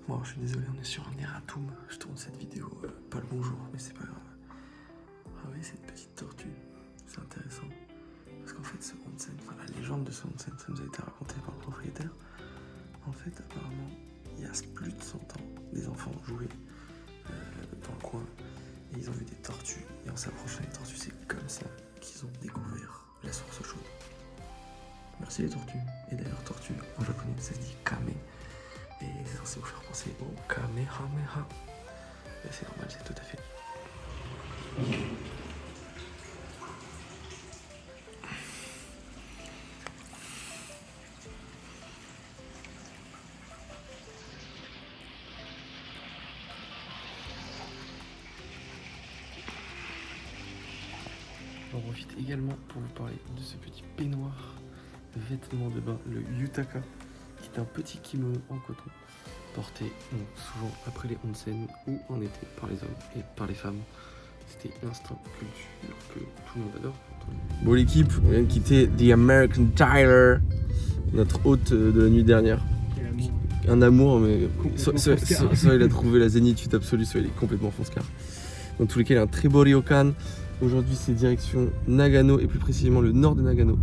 Bon, je suis désolé, on est sur un erratum. Je tourne cette vidéo, pas le bonjour, mais c'est pas grave. Ah oui, cette petite tortue, c'est intéressant. Parce qu'en fait, ce onsen, enfin la légende de ce onsen, ça nous a été raconté par le propriétaire. En fait, apparemment, il y a plus de 100 ans, des enfants jouaient dans le coin et ils ont vu des tortues. Et en s'approchant des tortues, c'est comme ça qu'ils ont découvert la source chaude. Merci les tortues. Et d'ailleurs, tortue en japonais, ça se dit kame. Et c'est censé vous faire penser au kamehameha. Et c'est normal, c'est tout à fait. J'en profite également pour vous parler de ce petit peignoir, vêtement de bain, le Yutaka, qui est un petit kimono en coton, porté souvent après les onsen ou en été par les hommes et par les femmes. C'était l'instinct culture que tout le monde adore. Bon l'équipe, on vient de quitter The American Tyler, notre hôte de la nuit dernière. Un amour, mais soit il a trouvé la zénitude absolue, soit il est complètement fonce-car. Dans tous les cas, il a un très beau ryokan. Aujourd'hui, c'est direction Nagano et plus précisément le nord de Nagano.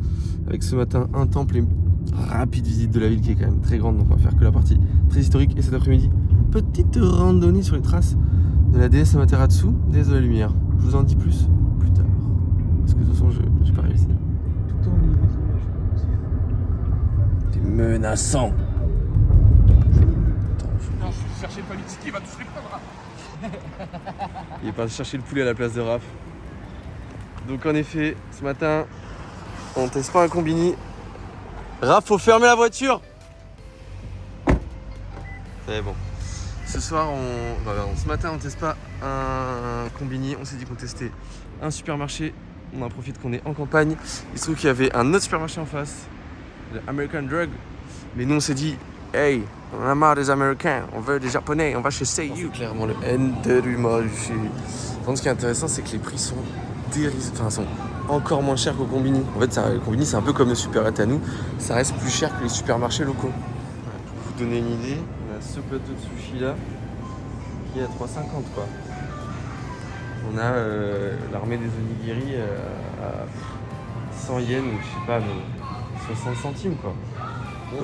Avec ce matin un temple et une rapide visite de la ville qui est quand même très grande. Donc on va faire que la partie très historique. Et cet après-midi, petite randonnée sur les traces de la déesse Amaterasu, déesse de la lumière. Je vous en dis plus tard. Parce que de toute façon, je n'ai pas réussi. Tout en niveau sauvage. T'es menaçant. Non, chercher le politique, il va tous les prendre. Il est parti chercher le poulet à la place de Raph. Donc en effet, ce matin, on teste pas un combini. Raph, faut fermer la voiture. C'est bon. Ce soir, ce matin, on teste pas un combini. On s'est dit qu'on testait un supermarché. On en profite qu'on est en campagne. Il se trouve qu'il y avait un autre supermarché en face, le American Drug. Mais nous, on s'est dit, hey, on a marre des Américains, on veut des Japonais, on va chez Seiyu. C'est clairement le N de l'humour. Donc ce qui est intéressant, c'est que les prix sont sont encore moins chers qu'au combini. En fait, le combini, c'est un peu comme le supérette à nous. Ça reste plus cher que les supermarchés locaux. Ouais, pour vous donner une idée, on a ce plateau de sushi là qui est à 3,50 quoi. On a l'armée des onigiri à 100 yens, je sais pas, mais 60 centimes quoi.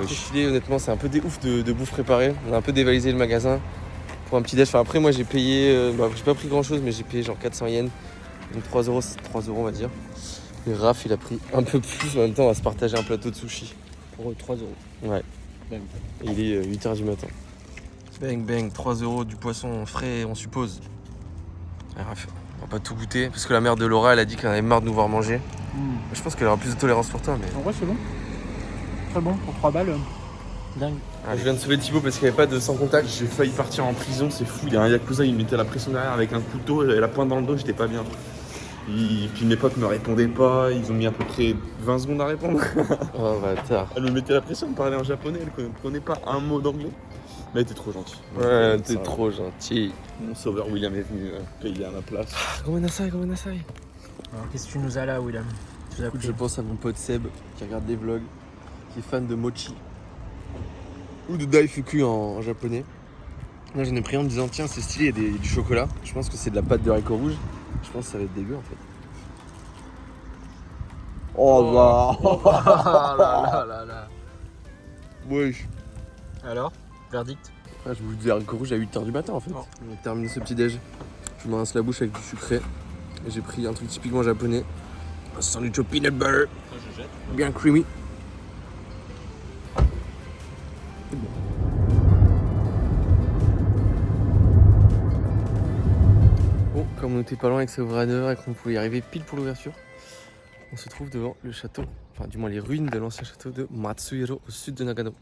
Je suis filé, honnêtement, c'est un peu des ouf de bouffe préparée. On a un peu dévalisé le magasin pour un petit déj. Enfin, après, moi j'ai payé, j'ai pas pris grand chose, mais j'ai payé genre 400 yens. Donc 3 euros, c'est 3 euros on va dire. Et Raph il a pris un peu plus, en même temps on va se partager un plateau de sushi. Pour 3 euros. Ouais. Bang. Et il est 8h du matin. Bang bang, 3 euros du poisson frais on suppose. Et Raph, on va pas tout goûter, parce que la mère de Laura elle a dit qu'elle en avait marre de nous voir manger. Je pense qu'elle aura plus de tolérance pour toi mais... En vrai c'est bon. Très bon, pour 3 balles. Dingue. Ah, je viens de sauver Thibaut parce qu'il n'y avait pas de sans contact. J'ai failli partir en prison, c'est fou. Il y a un yakuza, il me mettait la pression derrière avec un couteau, j'avais la pointe dans le dos, j'étais pas bien. Puis mes potes me répondaient pas, ils ont mis à peu près 20 secondes à répondre. Oh bâtard. Elle me mettait la pression, elle me parlait en japonais, elle ne comprenait pas un mot d'anglais. Mais elle était trop gentille. Ouais, t'es trop gentil. Mon sauveur William est venu payer à ma place. Gomenasai. Alors qu'est-ce que tu nous as là, William? Écoute, je pense à mon pote Seb qui regarde des vlogs, qui est fan de mochi ou de daifuku en japonais. Là j'en ai pris un en me disant tiens c'est stylé, il y a du chocolat. Je pense que c'est de la pâte de haricots rouges. Je pense que ça va être dégueu en fait. Oh là. Wesh. Alors, verdict? Après je vous dis des haricots rouges à 8h du matin en fait. Oh. On a terminé ce petit déj. Je me rince la bouche avec du sucré. Et j'ai pris un truc typiquement japonais. Un sandwich au peanut butter. Bien creamy. Bon, comme on était pas loin et que ça ouvrait à 9h et qu'on pouvait y arriver pile pour l'ouverture, on se trouve devant le château, enfin du moins les ruines de l'ancien château de Matsuhiro au sud de Nagano.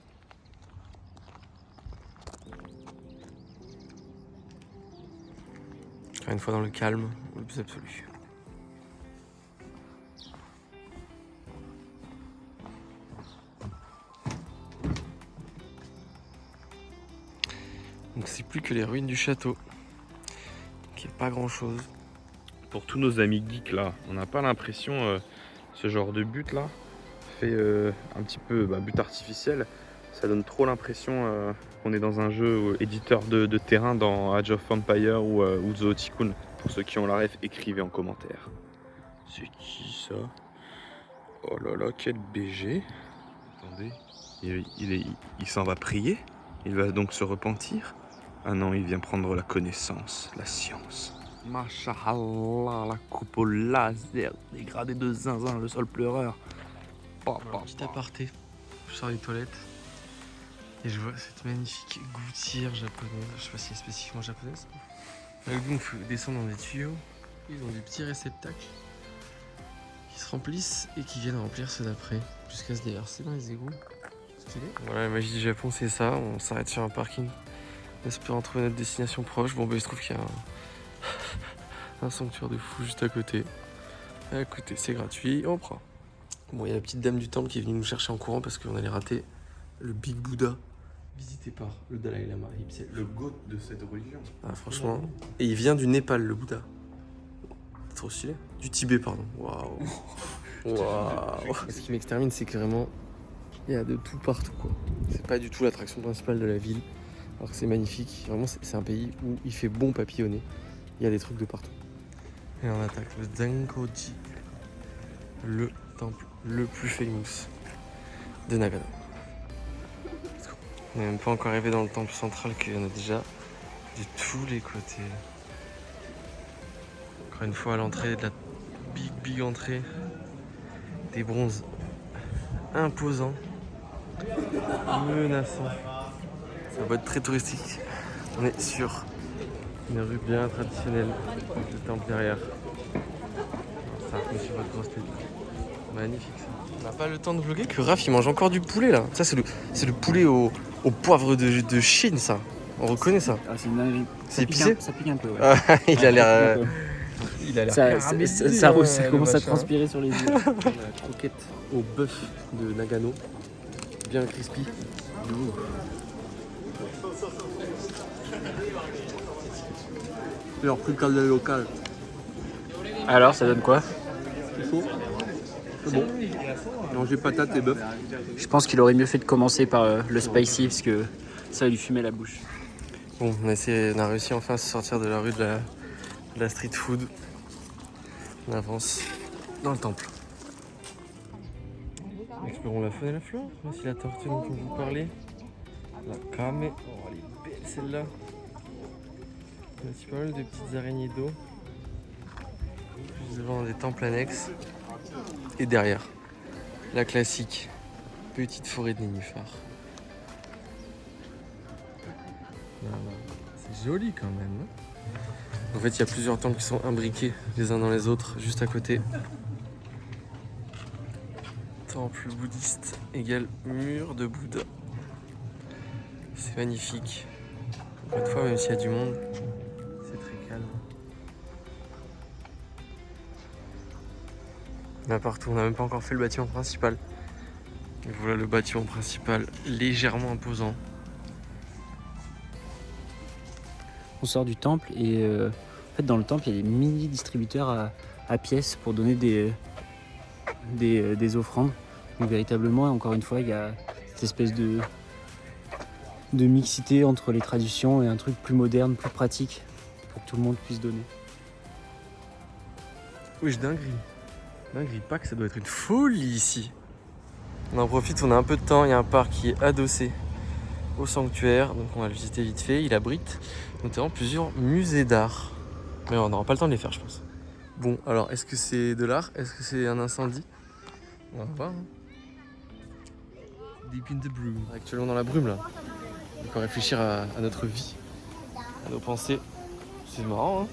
Encore une fois dans le calme, le plus absolu. Donc c'est plus que les ruines du château. Donc il n'y a pas grand chose. Pour tous nos amis geeks là, on n'a pas l'impression, ce genre de but là, fait un petit peu but artificiel, ça donne trop l'impression qu'on est dans un jeu éditeur de terrain dans Age of Empires ou Zoo Tycoon. Pour ceux qui ont la ref, écrivez en commentaire. C'est qui ça? Oh là là, quel BG. Attendez, il s'en va prier? Il va donc se repentir? Ah non, il vient prendre la connaissance, la science. Mashallah, la coupe au laser, dégradé de zinzin, le sol pleureur. Petit aparté, je sors des toilettes et je vois cette magnifique gouttière japonaise. Je sais pas si elle est spécifiquement japonaise. Avec nous, on peut descendre dans des tuyaux. Ils ont des petits réceptacles qui se remplissent et qui viennent remplir ceux d'après jusqu'à se déverser dans les égouts. Stylé. Voilà, la magie du Japon, c'est ça. On s'arrête sur un parking, en espérant trouver notre destination proche. Bon, ben, il se trouve qu'il y a un sanctuaire de fous juste à côté. À côté, c'est gratuit, on prend. Bon, il y a la petite dame du temple qui est venue nous chercher en courant parce qu'on allait rater le Big Bouddha visité par le Dalai Lama. C'est le goût de cette religion. Ah, franchement. Et il vient du Népal, le Bouddha. Trop stylé. Du Tibet, pardon. Waouh. Waouh. Ce qui m'extermine, c'est que vraiment, il y a de tout partout, quoi. C'est pas du tout l'attraction principale de la ville. Alors que c'est magnifique. Vraiment, c'est un pays où il fait bon papillonner. Il y a des trucs de partout. Et on attaque le Zenkoji, le temple le plus famous de Nagano. On n'est même pas encore arrivé dans le temple central qu'il y en a déjà de tous les côtés. Encore une fois à l'entrée de la big entrée, des bronzes imposants, menaçants. Ça va être très touristique. On est sur une rue bien traditionnelle avec le temple derrière. Ça remet sur votre grosse tête. Magnifique ça. On n'a pas le temps de vlogger que Raph il mange encore du poulet là. Ça c'est le poulet au poivre de Chine ça. On reconnaît ça. Ah, c'est une dinguerie. C'est épicé. Ça pique un peu, ouais. Ah, il a l'air. Il a l'air. Ça commence à transpirer sur les yeux. La croquette au bœuf de Nagano. Bien crispy. Alors plus calme local. Alors, ça donne quoi? C'est chaud. C'est bon. Manger patates et bœuf. Je pense qu'il aurait mieux fait de commencer par le spicy parce que ça va lui fumer la bouche. Bon, on a réussi enfin à se sortir de la rue de la street food. On avance dans le temple. Explorons la faune et la flore. Voici la tortue dont on vous parlait. La kame. Oh, elle est belle celle-là. Il y a aussi pas mal de petites araignées d'eau. Juste devant des temples annexes. Et derrière, la classique petite forêt de nénuphars. C'est joli quand même. Hein. En fait, il y a plusieurs temples qui sont imbriqués les uns dans les autres, juste à côté. Temple bouddhiste égale mur de Bouddha. C'est magnifique. Encore une fois, même s'il y a du monde, c'est très calme. Il y en a partout, on n'a même pas encore fait le bâtiment principal. Et voilà le bâtiment principal, légèrement imposant. On sort du temple et en fait dans le temple il y a des mini distributeurs à pièces pour donner des offrandes. Donc véritablement, encore une fois, il y a cette espèce de mixité entre les traditions et un truc plus moderne, plus pratique pour que tout le monde puisse donner. Oui, je dinguerie. Dinguerie, pas que ça doit être une folie ici. On en profite, on a un peu de temps, il y a un parc qui est adossé au sanctuaire, donc on va le visiter vite fait. Il abrite notamment plusieurs musées d'art. Mais on n'aura pas le temps de les faire, je pense. Bon, alors, est-ce que c'est de l'art? Est-ce que c'est un incendie? On va voir. Hein. Deep in the brume. Actuellement dans la brume, là. Il faut réfléchir à notre vie, à nos pensées. C'est marrant, hein.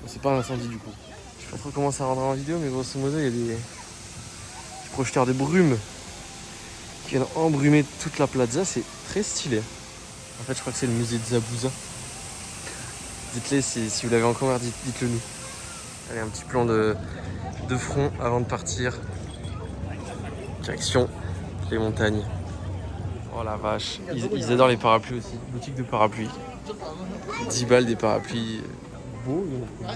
C'est pas un incendie, du coup. Je sais pas trop comment ça rendra en vidéo, mais grosso modo, il y a des projecteurs de brume qui viennent embrumer toute la plaza. C'est très stylé. En fait, je crois que c'est le musée de Zabuza. Dites-le si vous l'avez encore, dites-le nous. Allez, un petit plan de front avant de partir. Direction les montagnes. Oh la vache. Ils adorent les parapluies aussi. Boutique de parapluies. 10 balles des parapluies. Beau,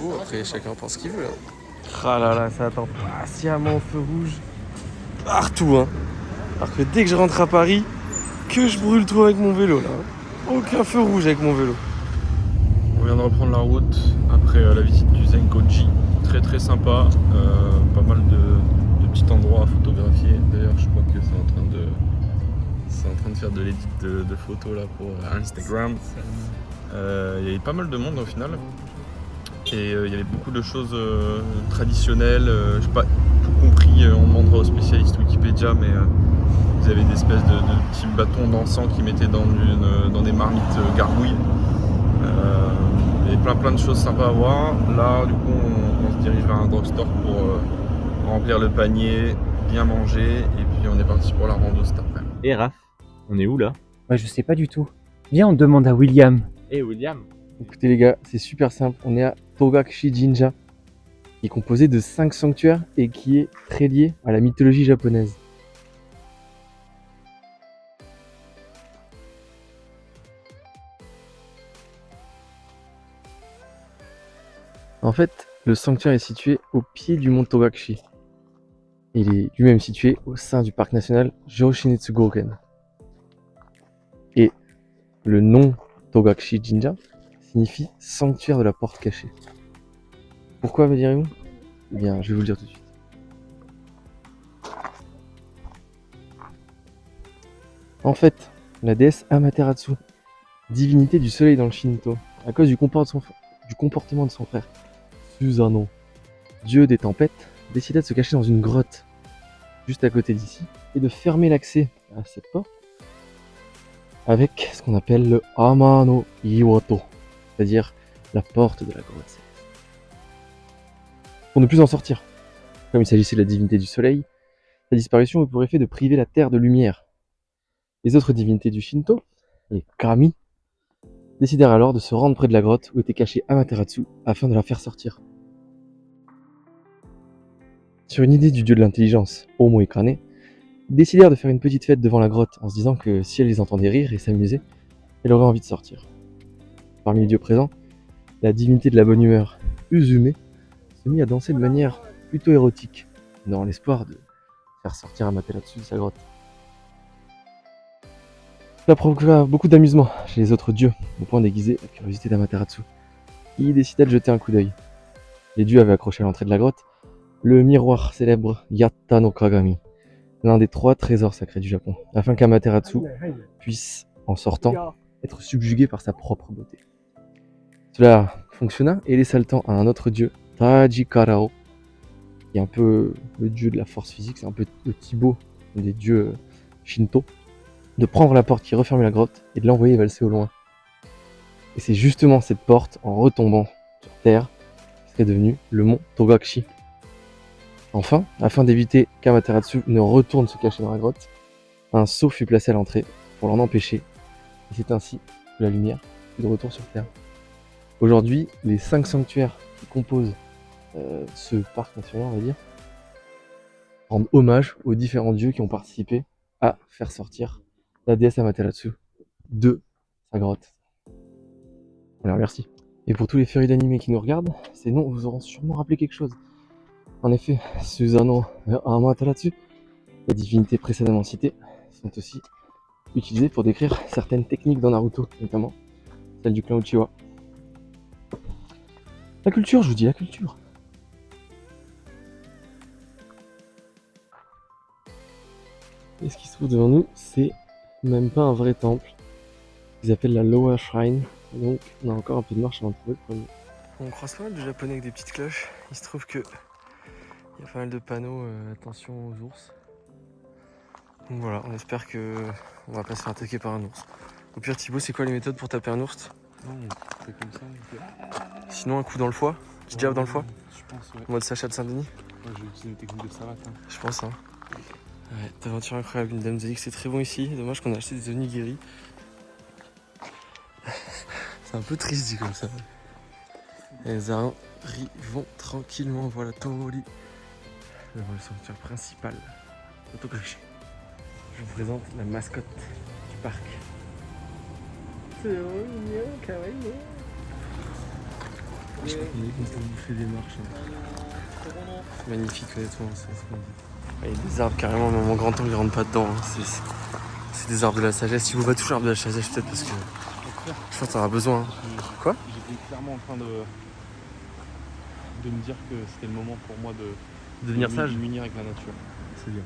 beau. Après, chacun pense ce qu'il veut. Hein. Ah là là, ça attend patiemment au feu rouge. Partout, hein. Alors que dès que je rentre à Paris, que je brûle trop avec mon vélo là. Aucun feu rouge avec mon vélo. On vient de reprendre la route après la visite du Zenkoji. Très très sympa, pas mal de petits endroits à photographier. D'ailleurs je crois que c'est en train de faire de l'édit de photos là pour Instagram. Il y avait pas mal de monde au final. Et il y avait beaucoup de choses traditionnelles. Je n'ai pas tout compris, on demandera aux spécialistes Wikipédia, mais vous avez des espèces de petits bâtons d'encens qui mettaient dans des marmites gargouilles. Et plein de choses sympas à voir. Là, du coup, on se dirige vers un drugstore pour remplir le panier, bien manger, et puis on est parti pour la rando cet après. Et Raph, on est où là? Ouais, je sais pas du tout. Viens, on demande à William. Eh William. Écoutez les gars, c'est super simple. On est à Togakushi Jinja, qui est composé de 5 sanctuaires et qui est très lié à la mythologie japonaise. En fait, le sanctuaire est situé au pied du mont Togakushi. Il est lui-même situé au sein du parc national Joshinetsu-Goken. Et le nom Togakushi Jinja signifie sanctuaire de la porte cachée. Pourquoi, me direz-vous? Eh bien, je vais vous le dire tout de suite. En fait, la déesse Amaterasu, divinité du soleil dans le Shinto, à cause du comportement de son frère, Susanoo, dieu des tempêtes, décida de se cacher dans une grotte juste à côté d'ici et de fermer l'accès à cette porte avec ce qu'on appelle le Ama no Iwato, c'est-à-dire la porte de la grotte céleste. Pour ne plus en sortir, comme il s'agissait de la divinité du soleil, sa disparition eut pour effet de priver la terre de lumière. Les autres divinités du Shinto, les Kami, décidèrent alors de se rendre près de la grotte où était caché Amaterasu afin de la faire sortir. Sur une idée du dieu de l'intelligence, Omoikane, ils décidèrent de faire une petite fête devant la grotte en se disant que si elle les entendait rire et s'amuser, elle aurait envie de sortir. Parmi les dieux présents, la divinité de la bonne humeur, Uzume, se mit à danser de manière plutôt érotique, dans l'espoir de faire sortir Amaterasu de sa grotte. Cela provoqua beaucoup d'amusement chez les autres dieux, au point d'aiguiser la curiosité d'Amaterasu, qui décida de jeter un coup d'œil. Les dieux avaient accroché à l'entrée de la grotte le miroir célèbre Yatta no Kagami, l'un des 3 trésors sacrés du Japon, afin qu'Amaterasu puisse, en sortant, être subjugué par sa propre beauté. Cela fonctionna et laissa le temps à un autre dieu, Tajikarao, qui est un peu le dieu de la force physique, c'est un peu le Thibaut des dieux Shinto, de prendre la porte qui refermait la grotte et de l'envoyer valser au loin. Et c'est justement cette porte, en retombant sur terre, qui serait devenue le mont Togakushi. Enfin, afin d'éviter qu'Amaterasu ne retourne se cacher dans la grotte, un sceau fut placé à l'entrée pour l'en empêcher, et c'est ainsi que la lumière fut de retour sur terre. Aujourd'hui, les 5 sanctuaires qui composent ce parc national, on va dire, rendent hommage aux différents dieux qui ont participé à faire sortir la déesse Amaterasu de sa grotte. On les remercie. Et pour tous les férus d'animé qui nous regardent, ces noms vous auront sûrement rappelé quelque chose. En effet, Susanoo et Amaterasu, les divinités précédemment citées, sont aussi utilisées pour décrire certaines techniques dans Naruto, notamment celle du clan Uchiwa. La culture, je vous dis la culture. Et ce qui se trouve devant nous, c'est même pas un vrai temple. Ils appellent la Lower Shrine. Donc on a encore un peu de marche avant de trouver le premier. On croise pas mal de japonais avec des petites cloches. Il se trouve que il y a pas mal de panneaux, attention aux ours. Donc voilà, on espère que on va pas se faire attaquer par un ours. Au pire, Thibaut, c'est quoi les méthodes pour taper un ours? Non, on fait comme ça. Sinon, un coup dans le foie? Petit jab dans le foie? Je pense, ouais. En mode Sacha de Saint-Denis? Moi, j'ai utilisé une technique de savate. Hein. Je pense, hein. Ouais, d'aventure incroyable. Une dame nous a dit que c'est très bon ici. Dommage qu'on a acheté des onigiri. C'est un peu triste dit comme ça. Et les arrivent tranquillement. Voilà, Tori. Le sanctuaire principal de Togakushi. Je vous présente la mascotte du parc. C'est mignon, kawaii. Je crois qu'on est comme ça, vous fait des marches. Hein. C'est magnifique honnêtement, c'est ce qu'on dit. Il y a des arbres carrément, mais mon grand ongle il rentre pas dedans. Hein. C'est des arbres de la sagesse. Si vous voulez toujours l'arbre de la sagesse, peut-être parce que je pense que t'en auras besoin. Quoi? J'étais clairement en train de me dire que c'était le moment pour moi de Devenir sage? m'unir avec la nature. C'est bien.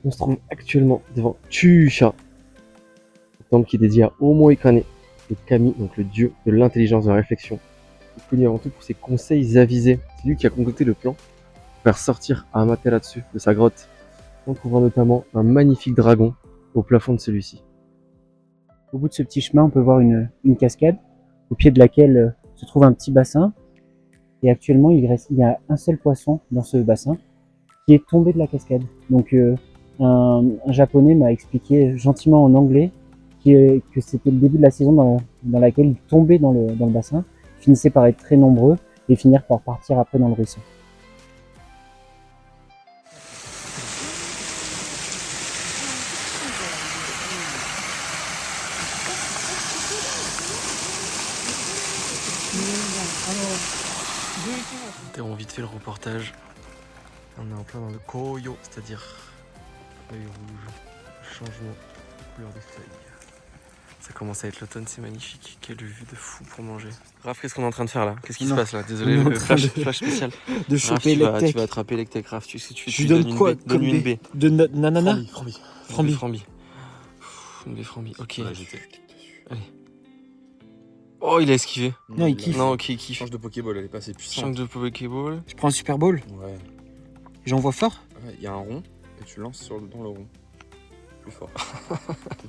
On se trouve actuellement devant Chusha, un temple qui est dédié à Homo Ikane et Kami, donc le dieu de l'intelligence, de la réflexion. Il est connu avant tout pour ses conseils avisés. C'est lui qui a concocté le plan pour faire sortir Amaterasu de sa grotte. On trouvera notamment un magnifique dragon au plafond de celui-ci. Au bout de ce petit chemin, on peut voir une cascade, au pied de laquelle se trouve un petit bassin. Et actuellement, il y a un seul poisson dans ce bassin qui est tombé de la cascade. Donc un japonais m'a expliqué gentiment en anglais que c'était le début de la saison dans laquelle ils tombaient dans le bassin, finissaient par être très nombreux et finir par partir après dans le ruisseau. On vite fait le reportage. On est en plein dans le Koyo, c'est-à-dire feuille rouge, changement de couleur des feuilles. Ça commence à être l'automne, c'est magnifique. Quelle vue de fou pour manger. Raph, qu'est-ce qu'on est en train de faire là? Qu'est-ce qui se passe là? Désolé, On est en le train flash spécial. De Raph, choper tu vas Lectec. attraper Lectec, Raph. Tu sais ce que tu fais? Je lui donne quoi comme Donne-lui une baie? baie. De nanana? Frambi. Frambi. Frambi. Une baie Frambi. Ok. Ouais, j'étais. Allez. Oh, il a esquivé. Non, il kiffe. Non, ok, il kiffe. Change de Pokéball, elle est pas assez puissante. Change de Pokéball. Je prends un Super Bowl, Ouais. j'envoie fort. Il y a un rond et tu lances dans le rond. Plus fort.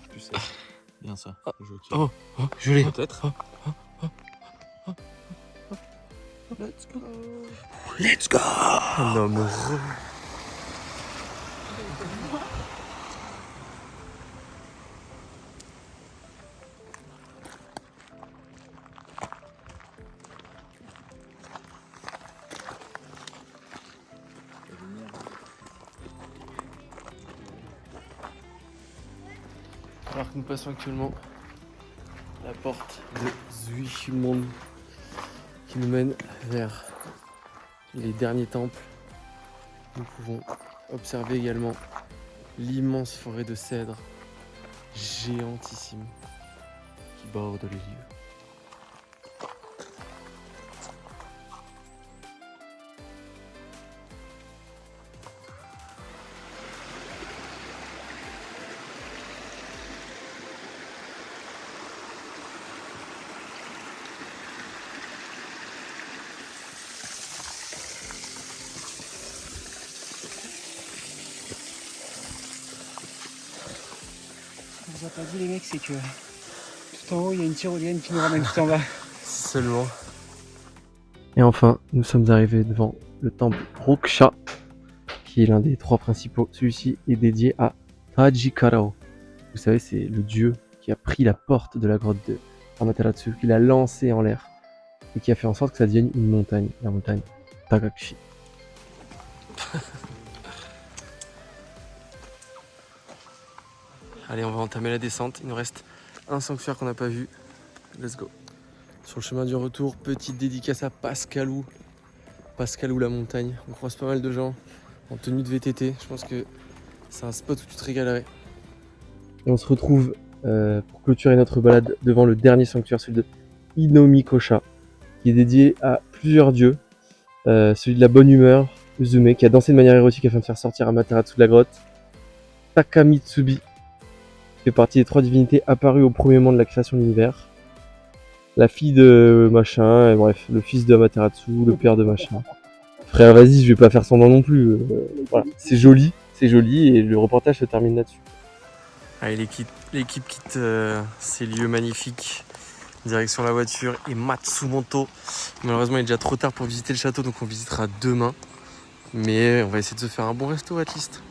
Plus sec. Bien ça. Jeu, ok. Oh. Je l'ai. Peut-être. Let's go. Un homme heureux. Alors que nous passons actuellement la porte de Zuishimon qui nous mène vers les derniers temples. Nous pouvons observer également l'immense forêt de cèdres géantissime qui borde les lieux. On vous a pas dit les mecs, c'est que tout en haut il y a une tyrolienne qui nous ramène tout en bas. Seulement. Et enfin, nous sommes arrivés devant le temple Roksha, qui est l'un des trois principaux. Celui-ci est dédié à Tajikarao. Vous savez, c'est le dieu qui a pris la porte de la grotte de Amaterasu, qui l'a lancée en l'air et qui a fait en sorte que ça devienne une montagne, la montagne Tagakushi. Allez, on va entamer la descente. Il nous reste un sanctuaire qu'on n'a pas vu. Let's go. Sur le chemin du retour, petite dédicace à Pascalou. Pascalou la montagne. On croise pas mal de gens en tenue de VTT. Je pense que c'est un spot où tu te régalerais. Et on se retrouve pour clôturer notre balade devant le dernier sanctuaire, celui de Inomikosha, qui est dédié à plusieurs dieux. Celui de la bonne humeur, Uzume, qui a dansé de manière érotique afin de faire sortir Amaterasu de la grotte. Takamitsubi, qui fait partie des trois divinités apparues au premier moment de la création de l'univers. La fille de machin, et bref, le fils de Amaterasu, le père de machin. Frère, vas-y, je vais pas faire son nom non plus. Voilà, c'est joli, et le reportage se termine là-dessus. Allez, l'équipe quitte ces lieux magnifiques, direction la voiture et Matsumoto. Malheureusement, il est déjà trop tard pour visiter le château, donc on visitera demain. Mais on va essayer de se faire un bon resto, at least.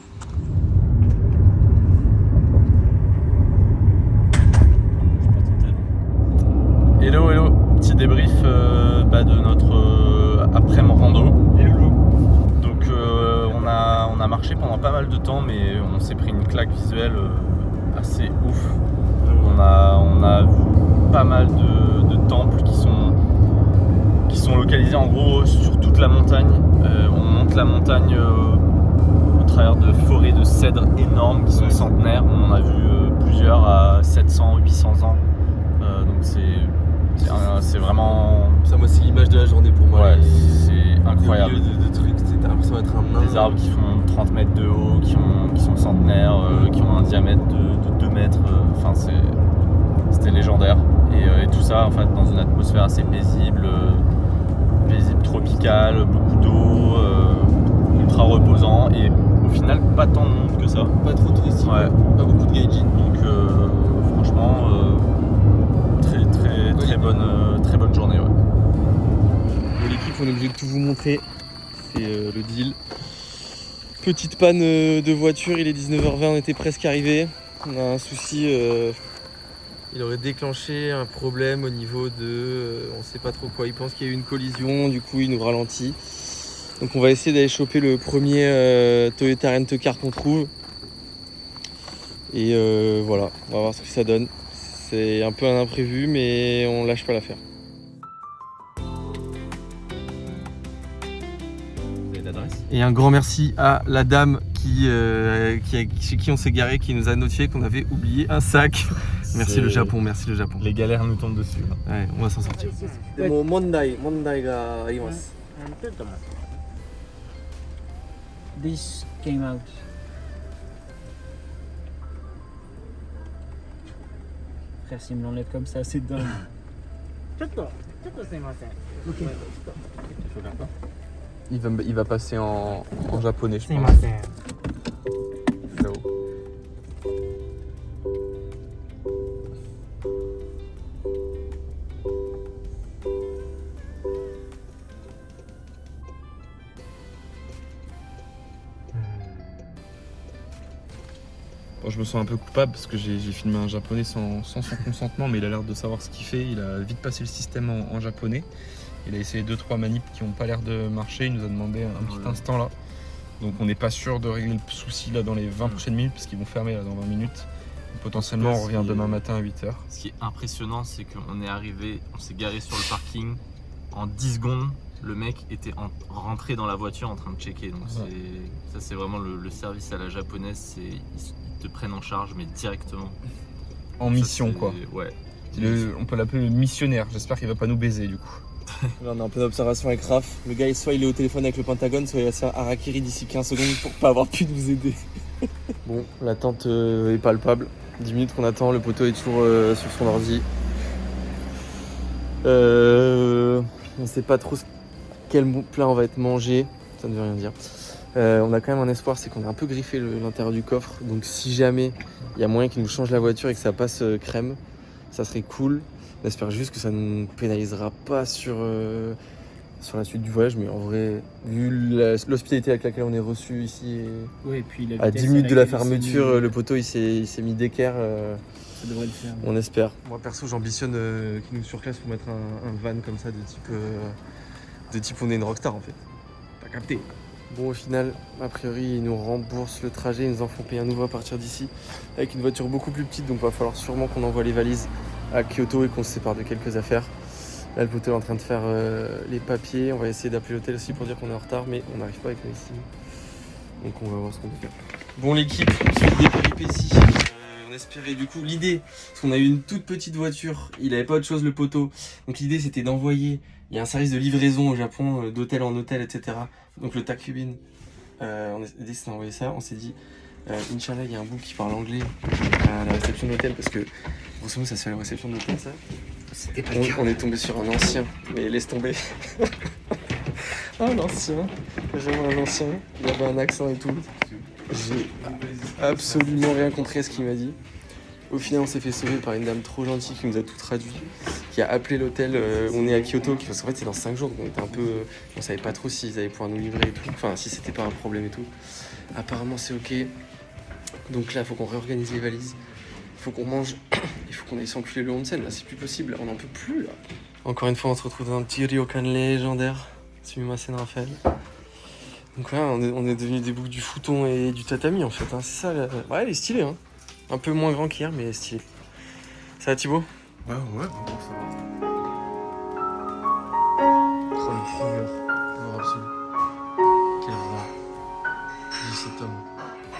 Hello, petit débrief de notre après-midi rando. Donc on a marché pendant pas mal de temps, mais on s'est pris une claque visuelle assez ouf. On a vu pas mal de temples qui sont localisés en gros sur toute la montagne. On monte la montagne au travers de forêts de cèdres énormes qui sont centenaires. On en a vu plusieurs à 700, 800 ans. Donc c'est vraiment... Ça, moi, c'est l'image de la journée pour moi. Ouais, c'est incroyable. Au milieu de trucs, t'as l'impression d'être un nain. Des arbres qui font 30 mètres de haut, qui sont centenaires, qui ont un diamètre de 2 mètres. Enfin, c'était légendaire. Et tout ça, en fait, dans une atmosphère assez paisible tropicale, beaucoup d'eau, ultra reposant. Et au final, pas tant de monde que ça. Pas trop touristique. Ouais. Pas beaucoup de gaijin. Donc, franchement, très bonne journée. Ouais. Bon, l'équipe, on est obligé de tout vous montrer. C'est le deal. Petite panne de voiture, il est 19h20, on était presque arrivé. On a un souci, il aurait déclenché un problème au niveau de... on sait pas trop quoi, il pense qu'il y a eu une collision, du coup il nous ralentit. Donc on va essayer d'aller choper le premier Toyota Rent-A-Car qu'on trouve. Et voilà, on va voir ce que ça donne. C'est un peu un imprévu, mais on lâche pas l'affaire. Vous avez l'adresse ? Et un grand merci à la dame chez qui on s'est garé, qui nous a notifié qu'on avait oublié un sac. Merci le Japon, merci le Japon. Les galères nous tombent dessus. Là. Ouais, on va s'en sortir. This came out. Frère, s'il me l'enlève comme ça, c'est dingue. Il va passer en japonais, je pense. Là-haut. Bon, je me sens un peu coupable parce que j'ai filmé un japonais sans son consentement, mais il a l'air de savoir ce qu'il fait. Il a vite passé le système en japonais. Il a essayé 2-3 manips qui n'ont pas l'air de marcher. Il nous a demandé un petit instant là. Donc on n'est pas sûr de régler le souci là dans les 20 prochaines minutes parce qu'ils vont fermer là dans 20 minutes. Potentiellement on revient demain matin à 8h. Ce qui est impressionnant, c'est qu'on est arrivé, on s'est garé sur le parking. En 10 secondes, le mec était rentré dans la voiture en train de checker. Donc ça c'est vraiment le service à la japonaise. Ils te prennent en charge mais directement. En mission quoi. Ouais. On peut l'appeler le missionnaire. J'espère qu'il va pas nous baiser du coup. Là, on est en pleine observation avec Raph. Le gars, soit il est au téléphone avec le Pentagone, soit il va se faire harakiri d'ici 15 secondes pour pas avoir pu nous aider. Bon, l'attente est palpable. 10 minutes qu'on attend, le poteau est toujours sur son ordi. On sait pas trop quel plat on va être mangé, ça ne veut rien dire. On a quand même un espoir, c'est qu'on a un peu griffé l'intérieur du coffre. Donc si jamais il y a moyen qu'il nous change la voiture et que ça passe crème, ça serait cool. On espère juste que ça ne pénalisera pas sur la suite du voyage, mais en vrai, vu l'hospitalité avec laquelle on est reçu ici, Ouais, et puis à 10 minutes de la fermeture, le poteau il s'est mis d'équerre. Ça devrait le faire. On espère. Moi perso, j'ambitionne qu'ils nous surclassent pour mettre un van comme ça de type on est une rockstar en fait. T'as capté. Bon, au final, a priori, ils nous remboursent le trajet, ils nous en font payer à nouveau à partir d'ici avec une voiture beaucoup plus petite, donc il va falloir sûrement qu'on envoie les valises à Kyoto et qu'on se sépare de quelques affaires. Là, le poteau est en train de faire les papiers. On va essayer d'appeler l'hôtel aussi pour dire qu'on est en retard, mais on n'arrive pas avec nous ici. Donc on va voir ce qu'on peut faire. Bon, l'équipe, suite des péripéties, on espérait du coup l'idée, parce qu'on a eu une toute petite voiture, il avait pas autre chose le poteau. Donc l'idée c'était d'envoyer, il y a un service de livraison au Japon, d'hôtel en hôtel, etc. Donc le Takubin, on a décidé d'envoyer ça. On s'est dit, Inch'Allah, il y a un bout qui parle anglais à la réception de l'hôtel, parce que grosso modo ça se fait à la réception de l'hôtel ça. On est tombé sur un ancien, mais laisse tomber. Un ancien, j'aimerais un ancien, il avait un accent et tout. J'ai absolument rien compris à ce qu'il m'a dit. Au final, on s'est fait sauver par une dame trop gentille qui nous a tout traduit, qui a appelé l'hôtel. On est à Kyoto, parce qu'en fait c'est dans 5 jours, donc on était un peu, on savait pas trop s'ils allaient pouvoir nous livrer et tout, enfin si c'était pas un problème et tout. Apparemment c'est ok. Donc là, il faut qu'on réorganise les valises. Il faut qu'on mange, il faut qu'on aille s'enculer le onsen, là c'est plus possible, on n'en peut plus là. Encore une fois on se retrouve dans un petit ryokan légendaire, Sumimasen Raphaël. Donc là on est devenu des boucs du futon et du tatami en fait, hein. C'est ça, ouais il est stylé hein. Un peu moins grand qu'hier mais stylé. Ça va Thibaut? Ouais, bon, ça va. Oh le figure, horreur absolue. Quelle horreur. Dis cet homme.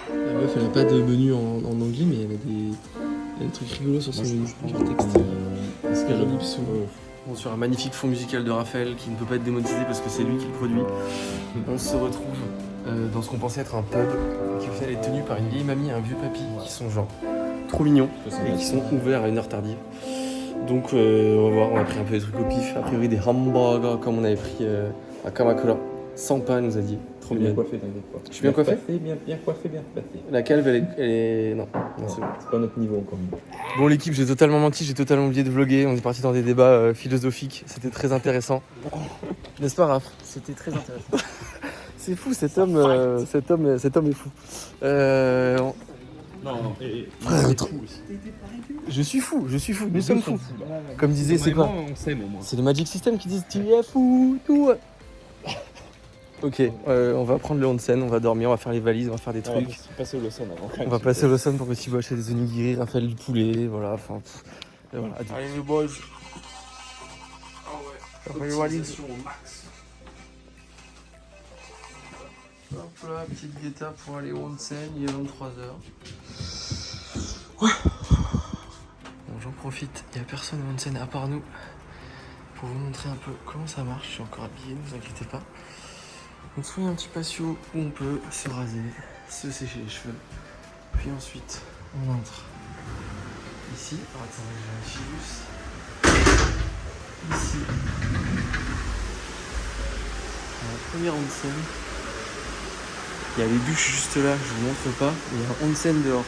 La meuf elle a pas de menu en anglais mais elle a des trucs rigolos sur son menu. Sur texte. Est-ce qu'elle Joli pseudo. Bon, sur un magnifique fond musical de Raphaël qui ne peut pas être démonétisé parce que c'est lui qui le produit. On se retrouve dans ce qu'on pensait être un pub qui au final est tenu par une vieille mamie et un vieux papy qui sont genre trop mignons et qui sont ouverts à une heure tardive. Donc on va voir, on a pris un peu des trucs au pif, a priori des hamburgers comme on avait pris à Kamakura. Sans pas nous a dit, trop bien. coiffé, t'inquiète pas. Je suis bien coiffé? Bien coiffé, bien repassé. La calve elle est... Non, c'est bon. C'est pas notre niveau encore. Bon l'équipe, j'ai totalement menti, j'ai totalement oublié de vlogger, on est parti dans des débats philosophiques, c'était très intéressant. N'est-ce pas Raph? C'était très intéressant. C'est fou cet homme est fou. Non, Je suis fou, nous sommes fous. Comme disait, c'est quoi? On s'aime au moins. C'est le Magic System qui dit tu es fou, tout. Ok, on va prendre le onsen, on va dormir, on va faire les valises, on va faire des trucs. On va passer au Lawson avant. On va passer au Lawson pour que Thibaut achète des onigiri, Raphaël du poulet, voilà, enfin... Et voilà. Allez les boys. On va les valises. Hop là, petite guetta pour aller au onsen, il est 23h. Ouais. Bon, j'en profite, il n'y a personne au onsen à part nous. Pour vous montrer un peu comment ça marche, je suis encore habillé, ne vous inquiétez pas. On se fait un petit patio où on peut se raser, se sécher les cheveux. Puis ensuite, on entre ici. Alors, attendez, je vérifie juste. Ici. La première onsen. Il y a les douches juste là, je vous montre pas. Il y a un onsen dehors.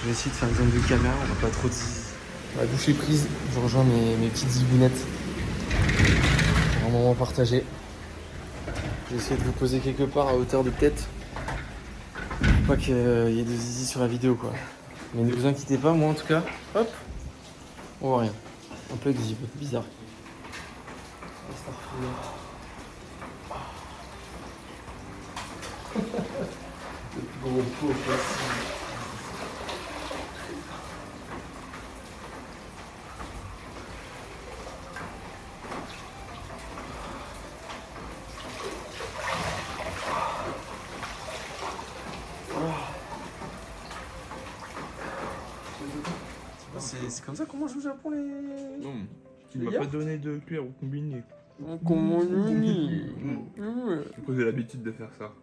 Je vais essayer de faire une zone de caméra, on va pas trop... La douche est prise, je rejoins mes petites zibounettes. Pour un moment partagé. J'ai essayé de vous poser quelque part à hauteur de tête. Faut pas qu'il y ait de zizi sur la vidéo quoi. Mais ne vous inquiétez pas, moi en tout cas, hop, on voit rien. Un peu exhibe, bizarre. Le gros pot au plastique. C'est comme ça qu'on mange au Japon les... Non, tu Les m'as gars pas donné de cuillère au combiné. Comment lui J'ai l'habitude de faire ça.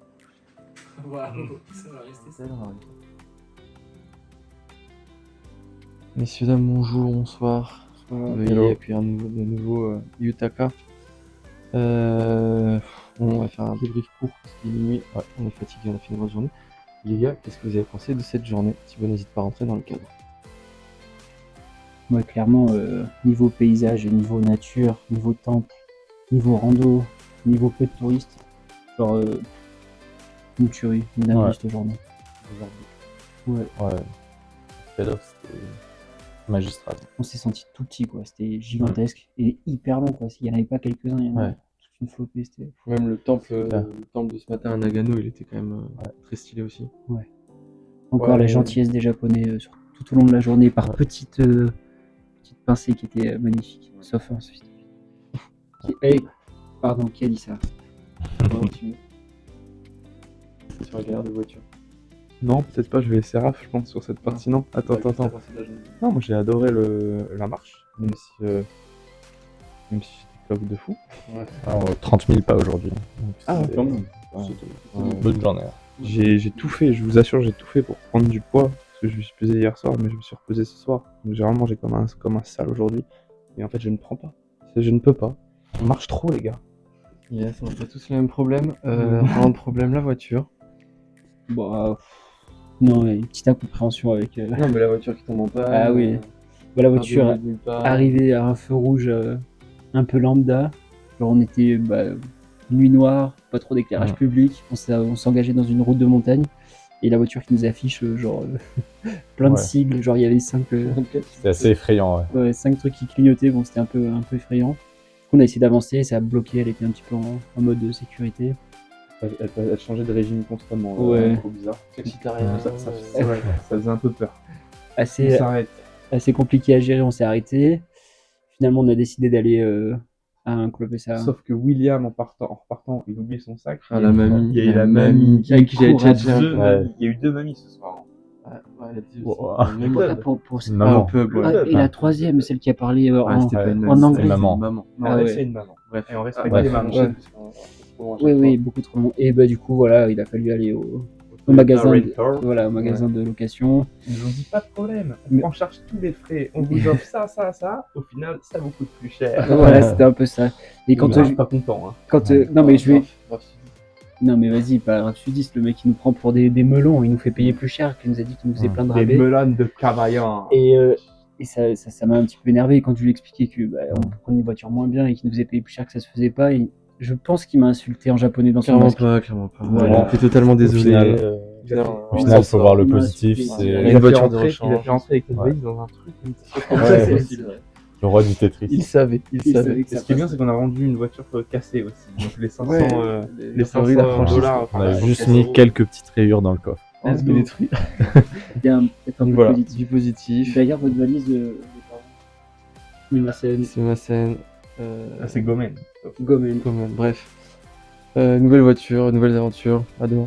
Waouh, ça va rester ça. Messieurs, dames, bonjour, bonsoir. Veuillez accueillir de nouveau Yutaka. On va faire un débrief court parce qu'il est minuit. Ouais, on est fatigué, on a fait une grosse journée. Les gars, qu'est-ce que vous avez pensé de cette journée? Thibaut, n'hésite pas à rentrer dans le cadre. Moi, clairement, niveau paysage, niveau nature, niveau temple, niveau rando, niveau peu de touristes, genre une tuerie, une dinguerie cette journée. Ouais. C'était magistral. On s'est senti tout petit, quoi. C'était gigantesque et hyper long, quoi. S'il n'y en avait pas quelques-uns, il y en a toute une flopée. C'était... Même le temple de ce matin à Nagano, il était quand même très stylé aussi. Ouais. Encore la gentillesse des Japonais tout au long de la journée par petites pincées qui étaient magnifiques. Sauf ensuite. Pardon, qui a dit ça? Sur la galère de voiture. Non, peut-être pas, je vais laisser Raph, je pense, sur cette partie. Non, attends. Non, moi j'ai adoré la marche, même si j'étais cloque de fou. Ouais. Alors, 30 000 pas aujourd'hui. Quand même. Bonne journée. J'ai tout fait, je vous assure, j'ai tout fait pour prendre du poids. Parce que je me suis pesé hier soir, mais je me suis repesé ce soir. Donc j'ai vraiment mangé comme un sale aujourd'hui. Et en fait, je ne prends pas. Je ne peux pas. On marche trop, les gars. Yes, on a pas tous le même problème. Un problème, la voiture. Bon, non, une petite incompréhension avec. Non, mais la voiture qui tombe en panne. Ah oui. Bah, la voiture arrivée à un feu rouge un peu lambda. Genre on était nuit noire, pas trop d'éclairage public. On s'engageait dans une route de montagne. Et la voiture qui nous affiche plein de sigles. Genre il y avait 5 C'était assez effrayant, ouais. 5 trucs qui clignotaient. Bon, c'était un peu effrayant. On a essayé d'avancer, ça a bloqué. Elle était un petit peu en mode de sécurité. Elle changeait de régime constamment. Ouais. Trop bizarre. Flexitarien. Ça faisait un peu peur. Assez assez compliqué à gérer, on s'est arrêté. Finalement, on a décidé d'aller à un club ça. Sauf que William, en repartant, il oublie son sac. Ah, la mamie. Il y a eu la mamie. Avec qui j'avais courage. chatté un peu. Ouais. Il y a eu 2 mamies ce soir. Ouais, elle a dit Wow. aussi. Une mamie. Ah, pour Une maman. Au pub, ouais. Ah, et la troisième, celle qui a parlé Ouais, c'était pas une mamie, en c'était anglais. une maman. une maman. Non, Ah elle, ouais. c'est une maman. Bref. Et on respecte bref, les mamans. ouais. Oui, beaucoup trop long. Et bah du coup, voilà, il a fallu aller au magasin, au magasin de location. Ils nous ont dit pas de problème, on Mais- prend en charge tous les frais, on vous offre ça. Au final, ça vous coûte plus cher. Voilà, c'était un peu ça. Et quand Je suis pas content. Hein. non mais je vais, Grave. non mais vas-y, pas grave sudiste, le mec il nous prend pour des melons, il nous fait payer plus cher, qu'il nous a dit qu'il nous faisait plein de Des rabais. melons de Cavaillant. Et ça m'a un petit peu énervé quand je lui ai expliqué que on prenait une voiture moins bien et qu'il nous faisait payer plus cher que ça se faisait pas. Et je pense qu'il m'a insulté en japonais dans son Clairement masque. pas, clairement pas. Voilà. On fait totalement désolé. final, Au Au final, il faut voir le Il m'a positif. insulté. C'est Il a une voiture de Il a rechange. fait rentrer avec notre Ouais. valise dans un truc. Ouais. C'est le roi du Tetris. Il savait, il Il savait. savait que Et ça ce qui est bien, passe. c'est qu'on a vendu une voiture cassée aussi. Donc les 500, Ouais. les Floride, la 500 franchise. dollars. On a juste mis quelques petites rayures dans le coffre. On se met détruit. Il y a peut-être un peu Voilà, positif. du positif. D'ailleurs, votre valise, mais ma scène, C'est ma scène. Ah, c'est Gomen. Gomen. Quand même. Bref. Nouvelle voiture, nouvelles aventures. À demain.